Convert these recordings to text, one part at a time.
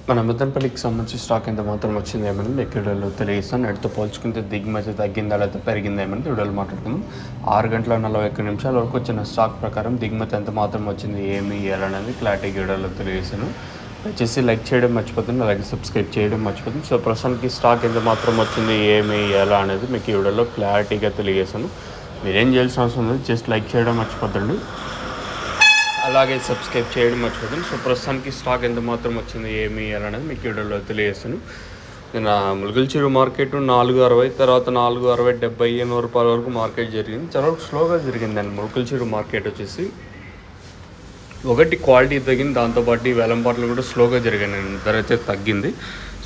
మన మదనపల్లికి సంబంధించి స్టాక్ ఎంత మాత్రం వచ్చిందేమని మీకు వీడియోలో తెలియజేస్తాను. నేటితో పోల్చుకుంటే దిగుమతి తగ్గిందా లేదా పెరిగిందేమని వీడియోలో మాట్లాడుకుందాం. 6:41 వరకు వచ్చిన స్టాక్ ప్రకారం దిగుమతి ఎంత మాత్రం వచ్చింది, ఏమి ఇవ్వాలనేది క్లారిటీగా వీడియోలో తెలియజేస్తాను. దయచేసి లైక్ చేయడం మర్చిపోతుంది, అలాగే సబ్స్క్రైబ్ చేయడం మర్చిపోతుంది. సో ప్రస్తుతానికి స్టాక్ ఎంత మాత్రం వచ్చింది, ఏమి ఇవ్వాలా అనేది మీకు ఈ వీడియోలో క్లారిటీగా తెలియజేస్తాను. మీరేం చేయాల్సిన అవసరం లేదు, జస్ట్ లైక్ చేయడం మర్చిపోతుంది, అలాగే సబ్స్క్రైబ్ చేయడం మర్చిపోతుంది. సో ప్రస్తుతానికి స్టాక్ ఎంత మాత్రం వచ్చింది, ఏమి అనేది మీకు వీడియోలో తెలియజేస్తాను. నిన్న ములుగుల్చిరు మార్కెట్ 4.60 తర్వాత 4.60 70 రూపాయల వరకు మార్కెట్ జరిగింది. చాలా స్లోగా జరిగిందండి ములుగుల్చిరు మార్కెట్ వచ్చేసి. ఒకటి క్వాలిటీ తగ్గింది, దాంతోపాటు వేలంపాట్లు కూడా స్లోగా జరిగాయి, ధర అయితే తగ్గింది.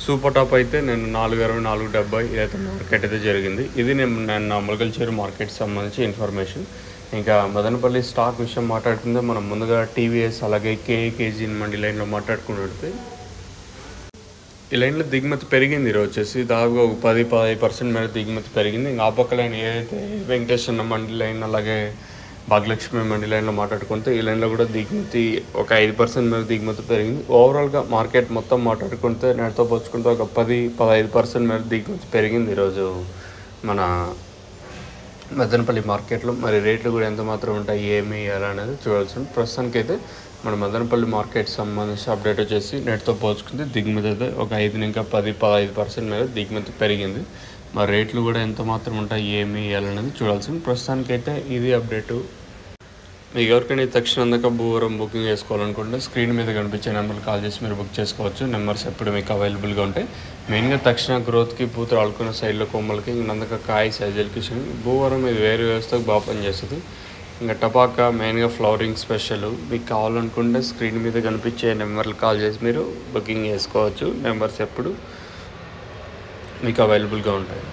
సూపర్ టాప్ అయితే నేను 4.60 4.70 ఇదైతే మార్కెట్ అయితే జరిగింది. ఇది నేను ములుగుల్చిరు మార్కెట్ సంబంధించి ఇన్ఫర్మేషన్. ఇంకా మదనపల్లి స్టాక్ విషయం మాట్లాడుకుంటే మనం ముందుగా టీవీఎస్ అలాగే కేజీ మండి లైన్లో మాట్లాడుకున్నట్టు ఈ లైన్లో దిగుమతి పెరిగింది. ఈరోజు వచ్చేసి దాదాపుగా ఒక 10-15% మేర దిగుమతి పెరిగింది. ఇంకా ఆ పక్క లైన్ ఏదైతే వెంకటేశ్వర మండి లైన్ అలాగే భాగ్యలక్ష్మి మండి లైన్లో మాట్లాడుకుంటే ఈ లైన్లో కూడా దిగుమతి ఒక 5% మేర దిగుమతి పెరిగింది. ఓవరాల్గా మార్కెట్ మొత్తం మాట్లాడుకుంటే నేటితో పోల్చుకుంటే ఒక 10-15% మేర దిగుమతి పెరిగింది ఈరోజు మన మదనపల్లి మార్కెట్లో. మరి రేట్లు కూడా ఎంత మాత్రం ఉంటాయి, ఏమి ఎలా అనేది చూడాల్సి. ప్రస్తుతానికి అయితే మన మదనపల్లి మార్కెట్ సంబంధించి అప్డేట్ వచ్చేసి నేటితో పోల్చుకుంటే దిగుమతి అయితే ఒక 5-15% మీద దిగుమతి పెరిగింది. మరి రేట్లు కూడా ఎంత మాత్రం ఉంటాయి, ఏమి ఎలా అనేది చూడాల్సింది. ప్రస్తుతానికి అయితే ఇది అప్డేటు. మీకు ఎవరికైనా తక్షణ అందక భూవరం బుకింగ్ చేసుకోవాలనుకుంటే స్క్రీన్ మీద కనిపించే నెంబర్లు కాల్ చేసి మీరు బుక్ చేసుకోవచ్చు. నెంబర్స్ ఎప్పుడు మీకు అవైలబుల్గా ఉంటాయి. మెయిన్గా తక్షణ గ్రోత్కి పూతలు ఆడుకున్న సైడ్లో కొమ్మలకి నందక కాయ సైజులకి భూవరం ఇది వేరే వ్యవస్థకు బాగా పనిచేస్తుంది. ఇంకా టపాకా మెయిన్గా ఫ్లవరింగ్ స్పెషల్. మీకు కావాలనుకుంటే స్క్రీన్ మీద కనిపించే నెంబర్లు కాల్ చేసి మీరు బుకింగ్ చేసుకోవచ్చు. నెంబర్స్ ఎప్పుడు మీకు అవైలబుల్గా ఉంటాయి.